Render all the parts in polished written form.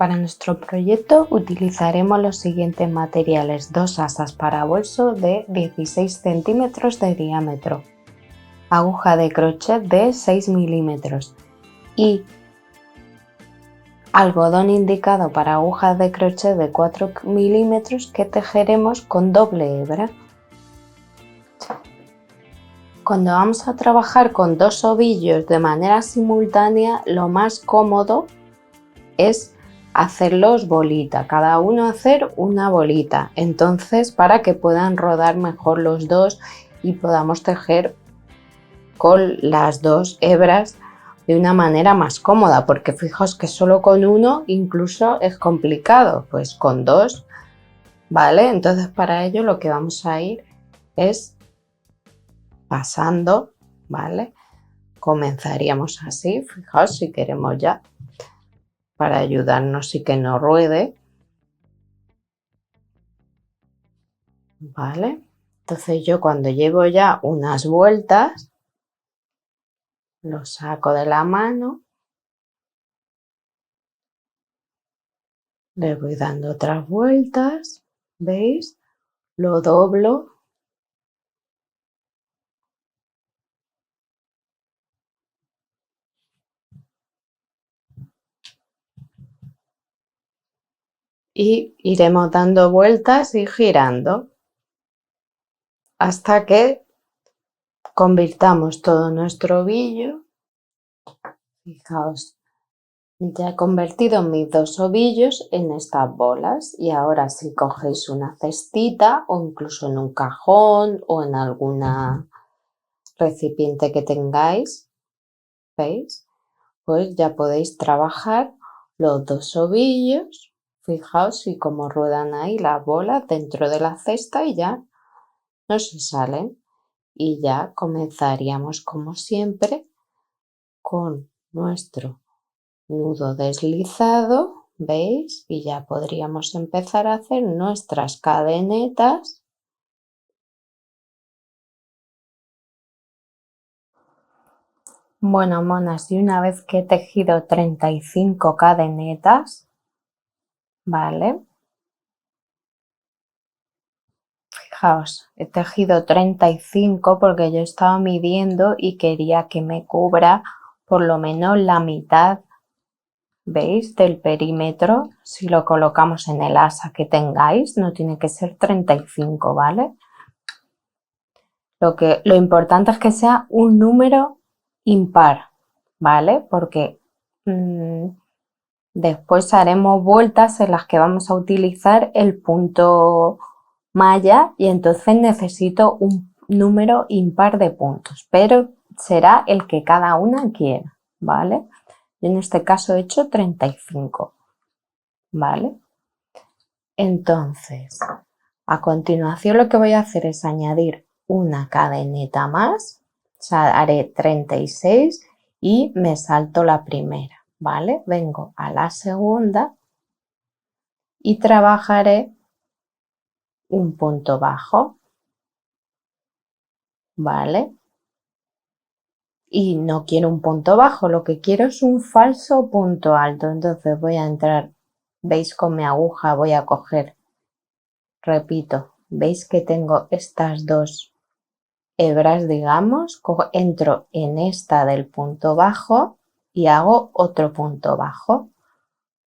Para nuestro proyecto utilizaremos los siguientes materiales: dos asas para bolso de 16 centímetros de diámetro, aguja de crochet de 6 milímetros y algodón indicado para agujas de crochet de 4 milímetros que tejeremos con doble hebra. Cuando vamos a trabajar con dos ovillos de manera simultánea, lo más cómodo es hacerlos bolita, cada uno hacer una bolita, entonces para que puedan rodar mejor los dos y podamos tejer con las dos hebras de una manera más cómoda, porque fijaos que solo con uno incluso es complicado, pues con dos, ¿vale? Entonces para ello lo que vamos a ir es pasando, ¿vale? Comenzaríamos así, fijaos, si queremos ya, para ayudarnos y que no ruede, ¿vale? Entonces yo cuando llevo ya unas vueltas, lo saco de la mano, le voy dando otras vueltas, ¿veis? Lo doblo y iremos dando vueltas y girando hasta que convirtamos todo nuestro ovillo. Fijaos, ya he convertido mis dos ovillos en estas bolas y ahora si cogéis una cestita o incluso en un cajón o en alguna recipiente que tengáis, ¿veis? Pues ya podéis trabajar los dos ovillos. Fijaos y cómo ruedan ahí las bolas dentro de la cesta y ya no se salen. Y ya comenzaríamos como siempre con nuestro nudo deslizado, ¿veis? Y ya podríamos empezar a hacer nuestras cadenetas. Bueno, monas, y una vez que he tejido 35 cadenetas, ¿vale? Fijaos, he tejido 35 porque yo estaba midiendo y quería que me cubra por lo menos la mitad, ¿veis? Del perímetro. Si lo colocamos en el asa que tengáis, no tiene que ser 35, ¿vale? Lo importante es que sea un número impar, ¿vale? Porque después haremos vueltas en las que vamos a utilizar el punto malla y entonces necesito un número impar de puntos, pero será el que cada una quiera, ¿vale? Yo en este caso he hecho 35, ¿vale? Entonces, a continuación lo que voy a hacer es añadir una cadeneta más, o sea, haré 36 y me salto la primera, ¿vale? Vengo a la segunda y trabajaré un punto bajo, ¿vale? Y no quiero un punto bajo, lo que quiero es un falso punto alto. Entonces voy a entrar, veis con mi aguja voy a coger, repito, veis que tengo estas dos hebras, digamos, entro en esta del punto bajo y hago otro punto bajo,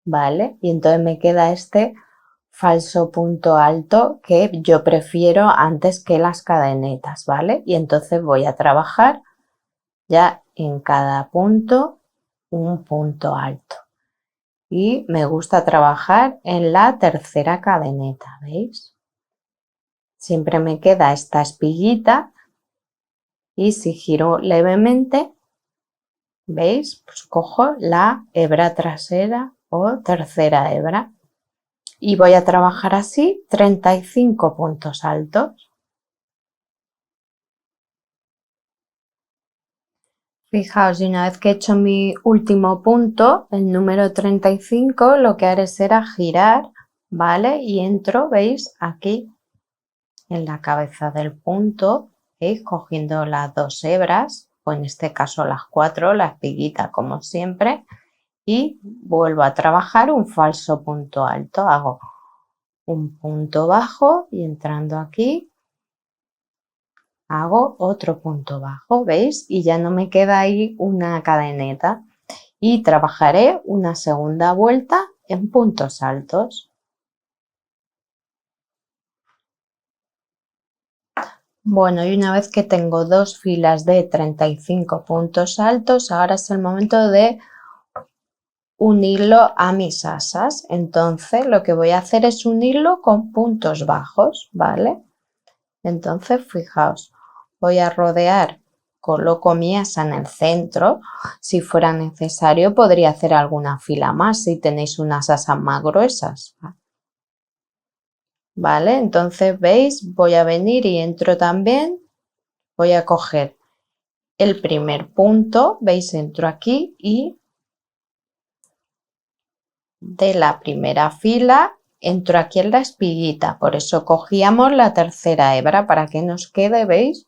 ¿vale? Y entonces me queda este falso punto alto que yo prefiero antes que las cadenetas, ¿vale? Y entonces voy a trabajar ya en cada punto un punto alto y me gusta trabajar en la tercera cadeneta, ¿veis? Siempre me queda esta espiguita y si giro levemente, ¿veis? Pues cojo la hebra trasera o tercera hebra y voy a trabajar así 35 puntos altos. Fijaos, y una vez que he hecho mi último punto, el número 35, lo que haré será girar, ¿vale? Y entro, ¿veis? Aquí en la cabeza del punto, ¿veis? Cogiendo las dos hebras, o en este caso las cuatro, la espiguita como siempre, y vuelvo a trabajar un falso punto alto. Hago un punto bajo y entrando aquí hago otro punto bajo, ¿veis? Y ya no me queda ahí una cadeneta y trabajaré una segunda vuelta en puntos altos. Bueno, y una vez que tengo dos filas de 35 puntos altos, ahora es el momento de unirlo a mis asas. Entonces lo que voy a hacer es unirlo con puntos bajos, ¿vale? Entonces fijaos, voy a rodear, coloco mi asa en el centro. Si fuera necesario podría hacer alguna fila más si tenéis unas asas más gruesas, ¿vale? Entonces veis, voy a venir y entro también, voy a coger el primer punto, veis, entro aquí y de la primera fila entro aquí en la espiguita, por eso cogíamos la tercera hebra para que nos quede, veis,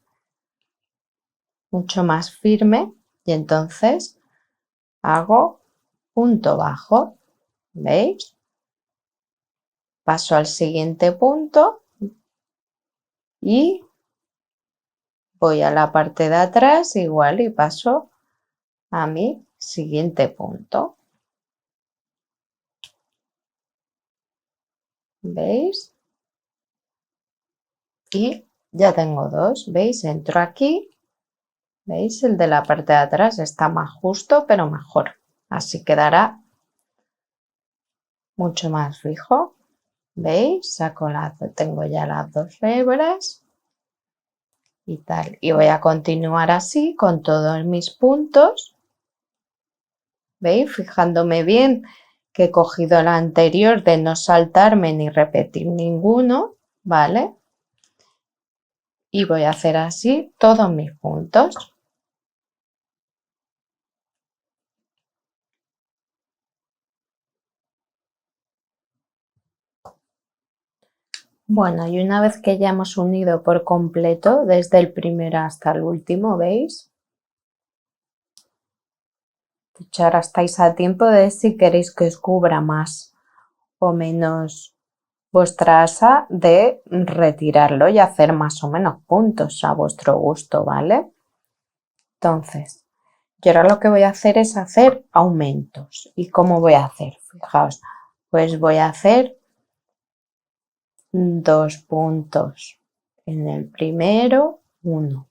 mucho más firme y entonces hago punto bajo, veis, paso al siguiente punto y voy a la parte de atrás igual y paso a mi siguiente punto, veis, y ya tengo dos, veis, entro aquí, veis, el de la parte de atrás está más justo pero mejor, así quedará mucho más fijo, veis, saco tengo ya las dos hebras y tal, y voy a continuar así con todos mis puntos, veis, fijándome bien que he cogido la anterior de no saltarme ni repetir ninguno, ¿vale? Y voy a hacer así todos mis puntos. Bueno, y una vez que ya hemos unido por completo, desde el primero hasta el último, ¿veis? De hecho, ahora estáis a tiempo de si queréis que os cubra más o menos vuestra asa de retirarlo y hacer más o menos puntos a vuestro gusto, ¿vale? Entonces, yo ahora lo que voy a hacer es hacer aumentos. ¿Y cómo voy a hacer? Fijaos, pues voy a hacer dos puntos en el primero, uno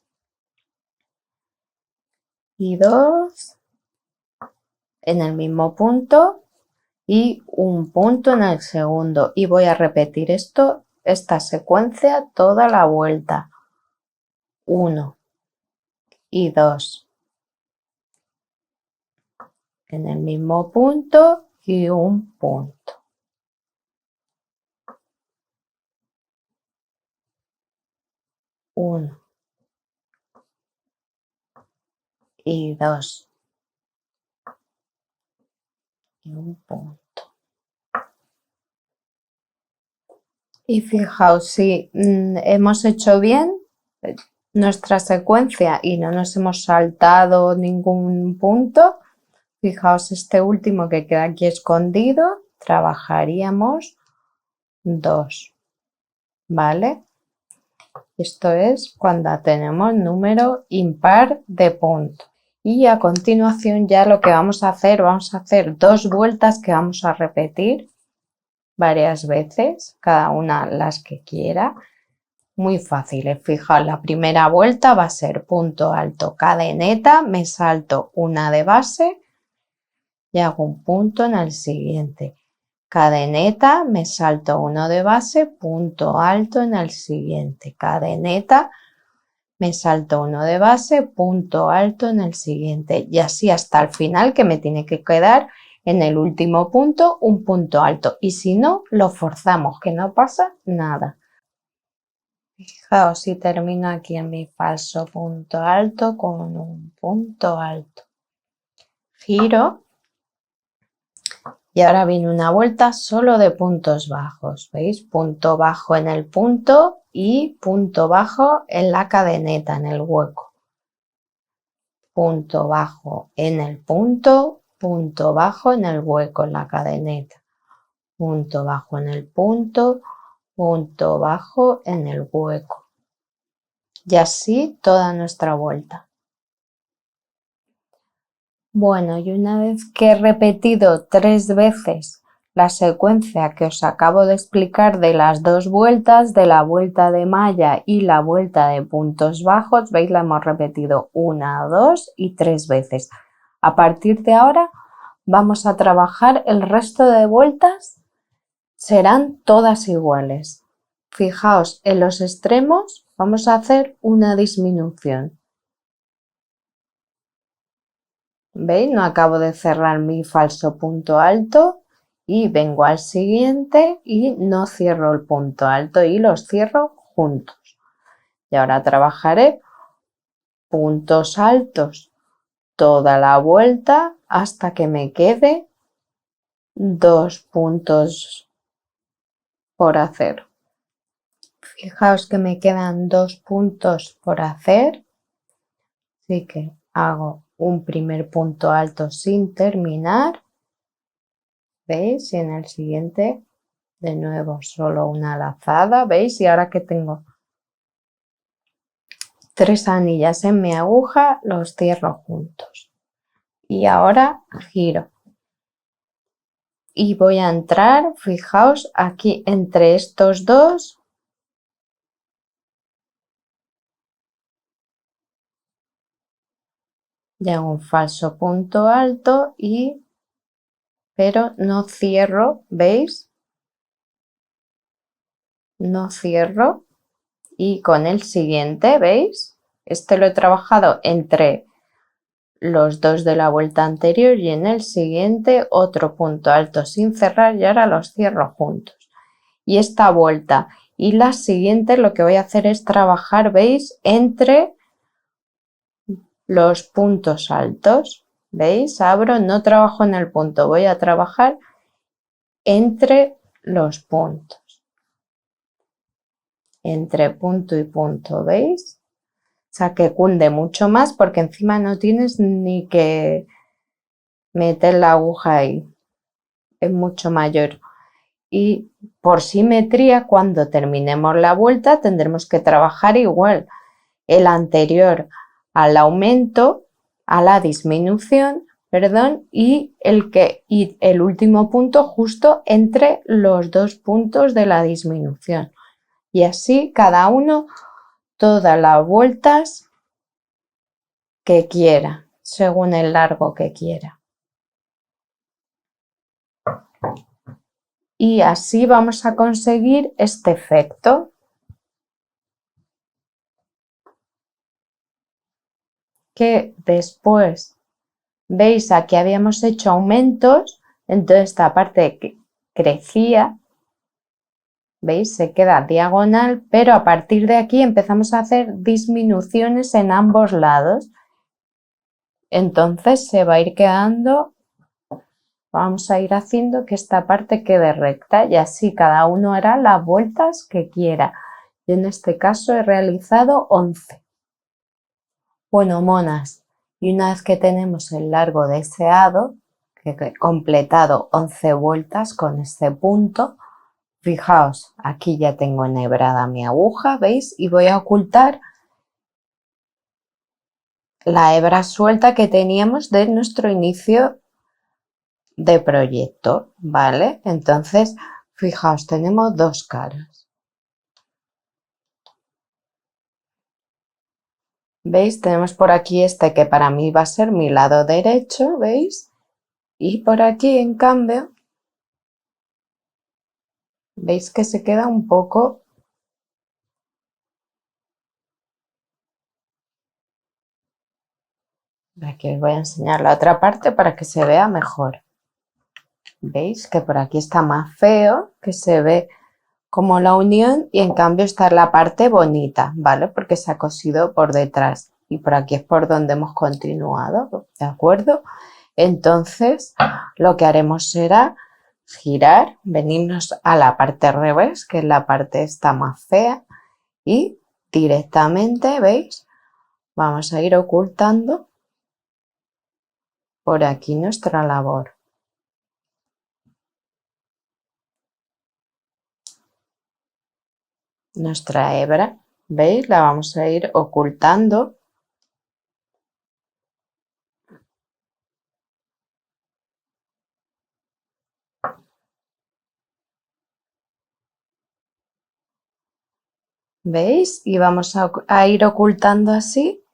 y dos en el mismo punto y un punto en el segundo, y voy a repetir esta secuencia toda la vuelta, 1 y 2 en el mismo punto y un punto, 1 y 2 y un punto. Y fijaos, si hemos hecho bien nuestra secuencia y no nos hemos saltado ningún punto, fijaos este último que queda aquí escondido, trabajaríamos 2, ¿vale? Esto es cuando tenemos número impar de puntos. Y a continuación ya lo que vamos a hacer dos vueltas que vamos a repetir varias veces, cada una las que quiera. Muy fácil, fijaos, la primera vuelta va a ser punto alto, cadeneta, me salto una de base y hago un punto en el siguiente. Cadeneta, me salto uno de base, punto alto en el siguiente. Cadeneta, me salto uno de base, punto alto en el siguiente. Y así hasta el final, que me tiene que quedar en el último punto un punto alto. Y si no, lo forzamos, que no pasa nada. Fijaos si termino aquí en mi falso punto alto con un punto alto. Giro. Y ahora viene una vuelta solo de puntos bajos, ¿veis? Punto bajo en el punto y punto bajo en la cadeneta, en el hueco. Punto bajo en el punto punto bajo en el hueco, en la cadeneta, punto bajo en el punto bajo en el hueco. Y así toda nuestra vuelta. Bueno, y una vez que he repetido 3 veces la secuencia que os acabo de explicar de las 2 vueltas, de la vuelta de malla y la vuelta de puntos bajos, veis, la hemos repetido 1, 2 y 3 veces. A partir de ahora vamos a trabajar el resto de vueltas, serán todas iguales. Fijaos, en los extremos vamos a hacer una disminución. ¿Veis? No acabo de cerrar mi falso punto alto y vengo al siguiente y no cierro el punto alto y los cierro juntos. Y ahora trabajaré puntos altos toda la vuelta hasta que me quede 2 puntos por hacer. Fijaos que me quedan 2 puntos por hacer, así que hago un primer punto alto sin terminar, ¿veis? Y en el siguiente de nuevo solo una lazada, ¿veis? Y ahora que tengo 3 anillas en mi aguja, los cierro juntos. Y ahora giro. Y voy a entrar, fijaos, aquí entre estos dos. Y hago un falso punto alto pero no cierro, ¿veis? No cierro. Y con el siguiente, ¿veis? Este lo he trabajado entre los dos de la vuelta anterior y en el siguiente otro punto alto sin cerrar y ahora los cierro juntos. Y esta vuelta y la siguiente lo que voy a hacer es trabajar, ¿veis? Entre los puntos altos, ¿veis? Abro, no trabajo en el punto, voy a trabajar entre los puntos. Entre punto y punto, ¿veis? O sea que cunde mucho más porque encima no tienes ni que meter la aguja ahí. Es mucho mayor. Y por simetría, cuando terminemos la vuelta, tendremos que trabajar igual el anterior al aumento, a la disminución, perdón, y el último punto justo entre los 2 puntos de la disminución. Y así cada uno todas las vueltas que quiera, según el largo que quiera. Y así vamos a conseguir este efecto. Que después, veis, aquí habíamos hecho aumentos, entonces esta parte que crecía, veis, se queda diagonal, pero a partir de aquí empezamos a hacer disminuciones en ambos lados. Entonces se va a ir quedando, vamos a ir haciendo que esta parte quede recta y así cada uno hará las vueltas que quiera. Yo en este caso he realizado 11. Bueno, monas, y una vez que tenemos el largo deseado, que he completado 11 vueltas con este punto, fijaos, aquí ya tengo enhebrada mi aguja, ¿veis? Y voy a ocultar la hebra suelta que teníamos de nuestro inicio de proyecto, ¿vale? Entonces, fijaos, tenemos 2 caras. ¿Veis? Tenemos por aquí este que para mí va a ser mi lado derecho, ¿veis? Y por aquí, en cambio, veis que se queda un poco. Aquí os voy a enseñar la otra parte para que se vea mejor. ¿Veis que por aquí está más feo, que se ve como la unión y en cambio está la parte bonita, ¿vale? Porque se ha cosido por detrás y por aquí es por donde hemos continuado, ¿de acuerdo? Entonces lo que haremos será girar, venirnos a la parte revés, que es la parte esta más fea y directamente, ¿veis? Vamos a ir ocultando por aquí nuestra labor. Nuestra hebra, ¿veis? La vamos a ir ocultando. ¿Veis? Y vamos a ir ocultando así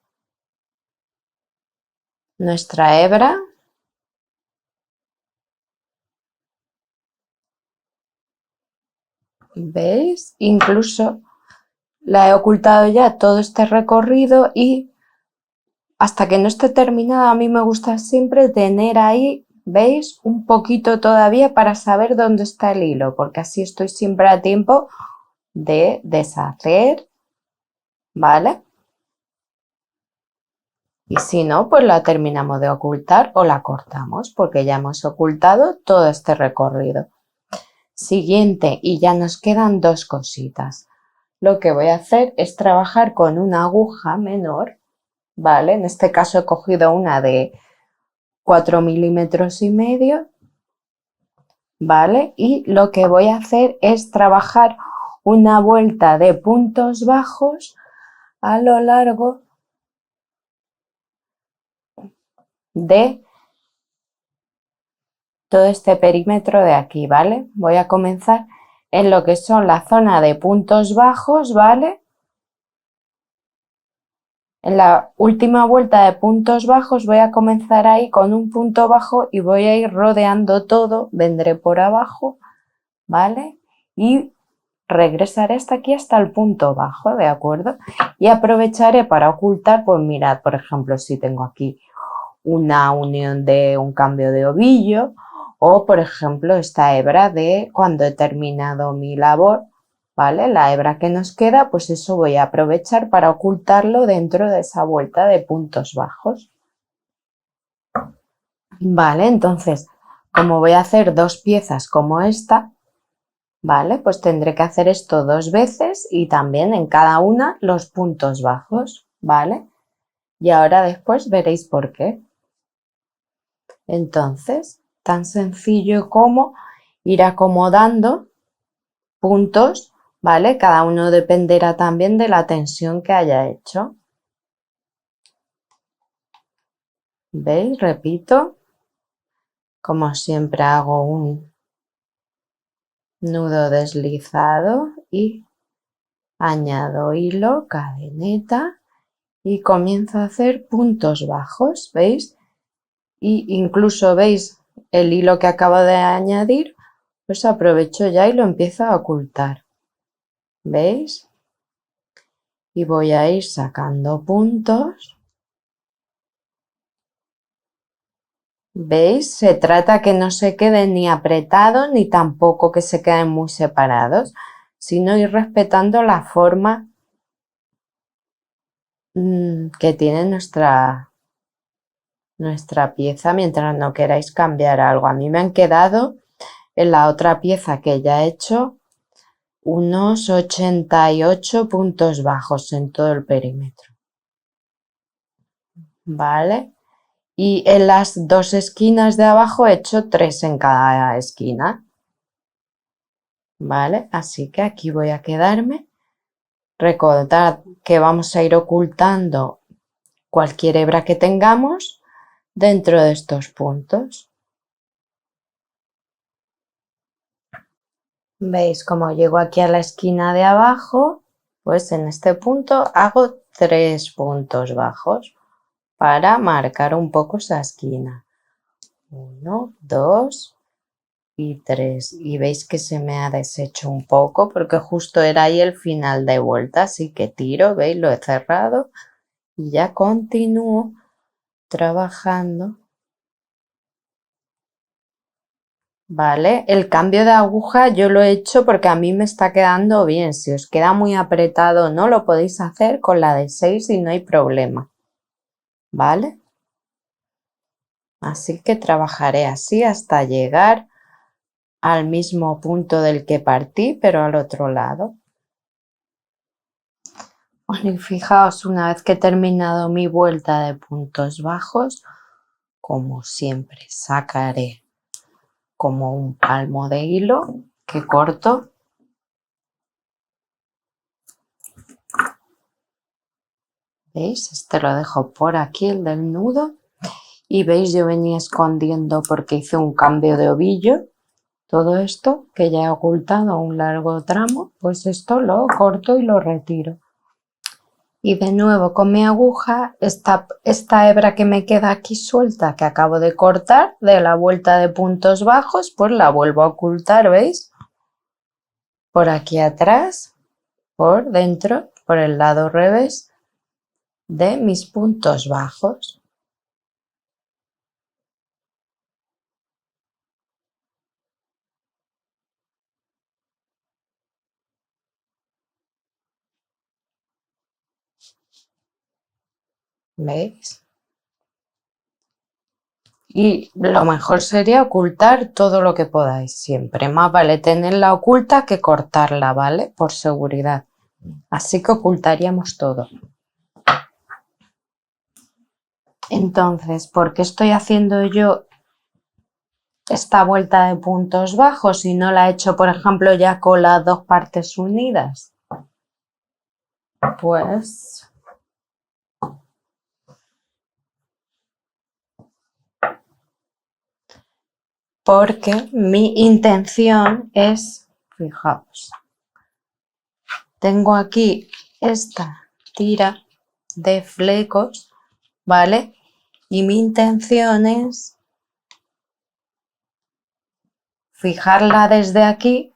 nuestra hebra. ¿Veis? Incluso la he ocultado ya todo este recorrido y hasta que no esté terminada a mí me gusta siempre tener ahí, ¿veis? Un poquito todavía para saber dónde está el hilo, porque así estoy siempre a tiempo de deshacer, ¿vale? Y si no, pues la terminamos de ocultar o la cortamos porque ya hemos ocultado todo este recorrido. Siguiente, y ya nos quedan dos cositas. Lo que voy a hacer es trabajar con una aguja menor, ¿vale? En este caso he cogido una de 4,5 milímetros, ¿vale? Y lo que voy a hacer es trabajar una vuelta de puntos bajos a lo largo de todo este perímetro de aquí, ¿vale? Voy a comenzar en lo que son la zona de puntos bajos, ¿vale? En la última vuelta de puntos bajos voy a comenzar ahí con un punto bajo y voy a ir rodeando todo, vendré por abajo, ¿vale? Y regresaré hasta aquí, hasta el punto bajo, ¿de acuerdo? Y aprovecharé para ocultar, pues mirad, por ejemplo, si tengo aquí una unión de un cambio de ovillo o, por ejemplo, esta hebra de cuando he terminado mi labor, ¿vale? La hebra que nos queda, pues eso voy a aprovechar para ocultarlo dentro de esa vuelta de puntos bajos. Vale, entonces, como voy a hacer dos piezas como esta, ¿vale? Pues tendré que hacer esto dos veces y también en cada una los puntos bajos, ¿vale? Y ahora después veréis por qué. Entonces, tan sencillo como ir acomodando puntos, ¿vale? Cada uno dependerá también de la tensión que haya hecho. ¿Veis? Repito, como siempre hago un nudo deslizado y añado hilo, cadeneta y comienzo a hacer puntos bajos, ¿veis? Y incluso veis el hilo que acabo de añadir, pues aprovecho ya y lo empiezo a ocultar, ¿veis? Y voy a ir sacando puntos. ¿Veis? Se trata que no se queden ni apretados ni tampoco que se queden muy separados, sino ir respetando la forma que tiene nuestra pieza mientras no queráis cambiar algo. A mí me han quedado en la otra pieza que ya he hecho unos 88 puntos bajos en todo el perímetro, ¿vale? Y en las dos esquinas de abajo he hecho 3 en cada esquina, ¿vale? Así que aquí voy a quedarme. Recordad que vamos a ir ocultando cualquier hebra que tengamos dentro de estos puntos. ¿Veis? Como llego aquí a la esquina de abajo, pues en este punto hago 3 puntos bajos para marcar un poco esa esquina. 1, 2 y 3. Y veis que se me ha deshecho un poco porque justo era ahí el final de vuelta, así que tiro, ¿veis? Lo he cerrado y ya continúo trabajando. Vale, el cambio de aguja yo lo he hecho porque a mí me está quedando bien. Si os queda muy apretado no lo podéis hacer con la de 6 y no hay problema. ¿Vale? Así que trabajaré así hasta llegar al mismo punto del que partí, pero al otro lado. Bueno, y fijaos, una vez que he terminado mi vuelta de puntos bajos, como siempre, sacaré como un palmo de hilo que corto. ¿Veis? Este lo dejo por aquí, el del nudo. Y veis, yo venía escondiendo porque hice un cambio de ovillo. Todo esto que ya he ocultado un largo tramo, pues esto lo corto y lo retiro. Y de nuevo con mi aguja, esta hebra que me queda aquí suelta, que acabo de cortar de la vuelta de puntos bajos, pues la vuelvo a ocultar, ¿veis? Por aquí atrás, por dentro, por el lado revés de mis puntos bajos. ¿Veis? Y lo mejor sería ocultar todo lo que podáis siempre. Más vale tenerla oculta que cortarla, ¿vale? Por seguridad. Así que ocultaríamos todo. Entonces, ¿por qué estoy haciendo yo esta vuelta de puntos bajos y no la he hecho, por ejemplo, ya con las dos partes unidas? Pues porque mi intención es, fijaos, tengo aquí esta tira de flecos, ¿vale? Y mi intención es fijarla desde aquí,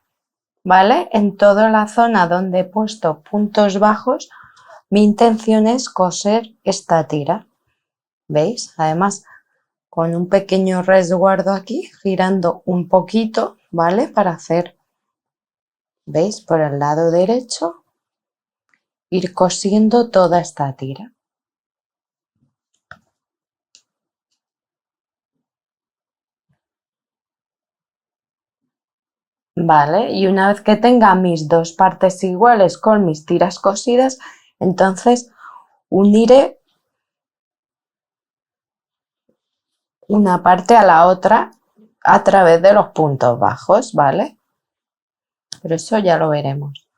¿vale? En toda la zona donde he puesto puntos bajos, mi intención es coser esta tira, ¿veis? Además, con un pequeño resguardo aquí, girando un poquito, ¿vale? Para hacer, ¿veis? Por el lado derecho, ir cosiendo toda esta tira. Vale, y una vez que tenga mis dos partes iguales con mis tiras cosidas, entonces uniré una parte a la otra a través de los puntos bajos, ¿vale? Pero eso ya lo veremos.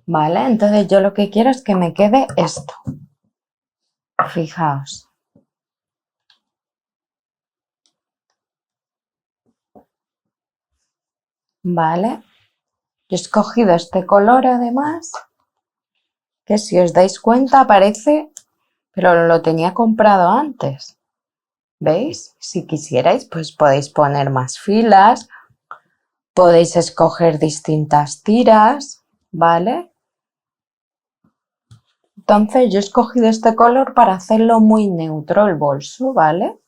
Vale, entonces yo lo que quiero es que me quede esto. Fijaos. Vale. Yo he escogido este color además, que si os dais cuenta aparece, pero lo tenía comprado antes. ¿Veis? Si quisierais, pues podéis poner más filas, podéis escoger distintas tiras, ¿vale? Entonces yo he escogido este color para hacerlo muy neutro el bolso, ¿vale?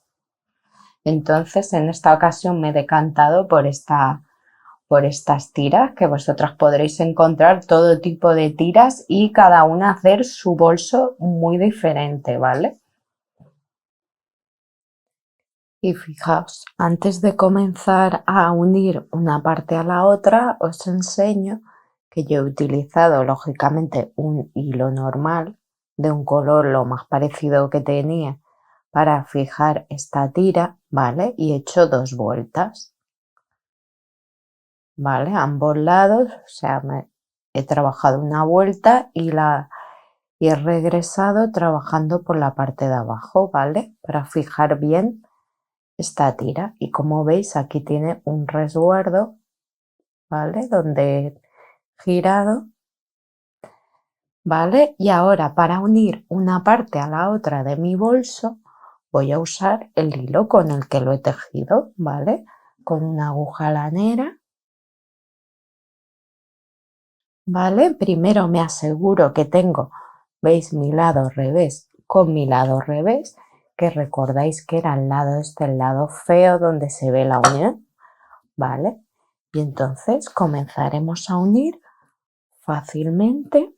Entonces en esta ocasión me he decantado por estas tiras, que vosotras podréis encontrar todo tipo de tiras y cada una hacer su bolso muy diferente, ¿vale? Y fijaos, antes de comenzar a unir una parte a la otra, os enseño que yo he utilizado lógicamente un hilo normal de un color lo más parecido que tenía para fijar esta tira, ¿vale? Y he hecho dos vueltas, ¿vale? A ambos lados, o sea, he trabajado una vuelta y he regresado trabajando por la parte de abajo, ¿vale? Para fijar bien esta tira. Y como veis, aquí tiene un resguardo, ¿vale? Donde he girado, ¿vale? Y ahora para unir una parte a la otra de mi bolso, voy a usar el hilo con el que lo he tejido, ¿vale? Con una aguja lanera. ¿Vale? Primero me aseguro que tengo, ¿veis? Mi lado revés con mi lado revés, que recordáis que era el lado el lado feo donde se ve la unión, ¿vale? Y entonces comenzaremos a unir fácilmente,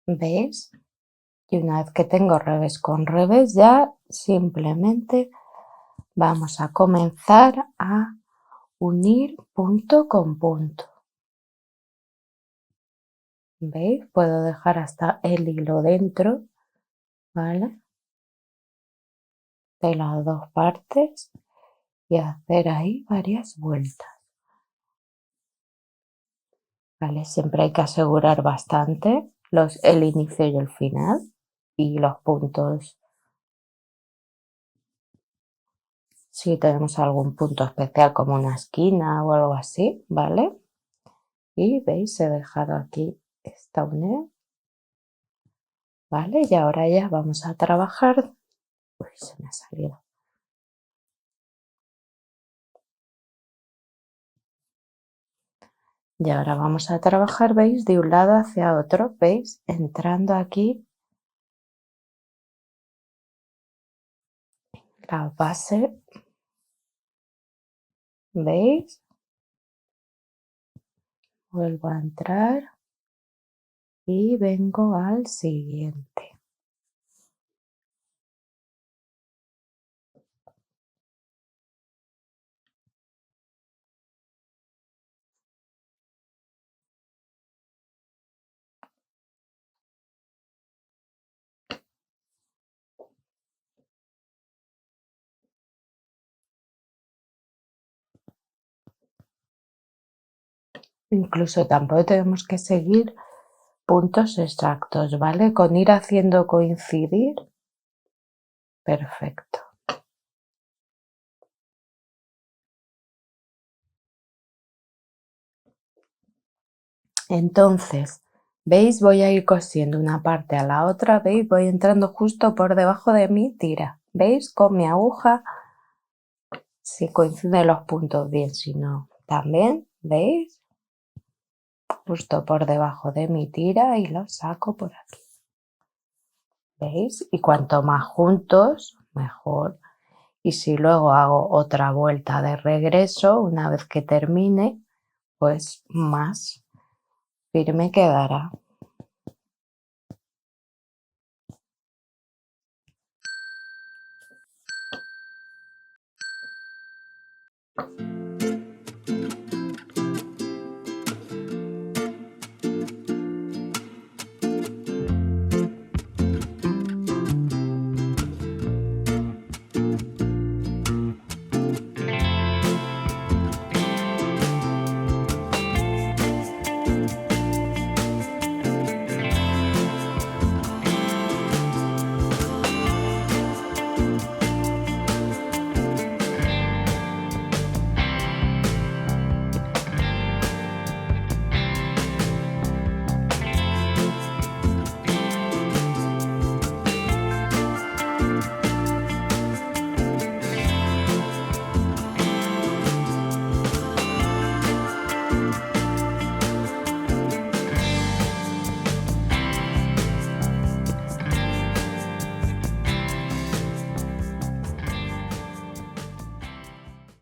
¿veis? Y una vez que tengo revés con revés, ya simplemente vamos a comenzar a unir punto con punto. ¿Veis? Puedo dejar hasta el hilo dentro, ¿vale? De las dos partes y hacer ahí varias vueltas. ¿Vale? Siempre hay que asegurar bastante el inicio y el final y los puntos. Si tenemos algún punto especial como una esquina o algo así, ¿vale? Y veis, he dejado aquí esta unión, ¿vale? Y ahora ya vamos a trabajar. Uy, se me ha salido. Y ahora vamos a trabajar, ¿veis? De un lado hacia otro, ¿veis? Entrando aquí la base, ¿veis? Vuelvo a entrar y vengo al siguiente. Incluso tampoco tenemos que seguir puntos exactos, ¿vale? Con ir haciendo coincidir, perfecto. Entonces, ¿veis? Voy a ir cosiendo una parte a la otra, ¿veis? Voy entrando justo por debajo de mi tira, ¿veis? Con mi aguja, si coinciden los puntos bien, si no, también, ¿veis? Justo por debajo de mi tira y lo saco por aquí, ¿veis? Y cuanto más juntos, mejor. Y si luego hago otra vuelta de regreso, una vez que termine, pues más firme quedará.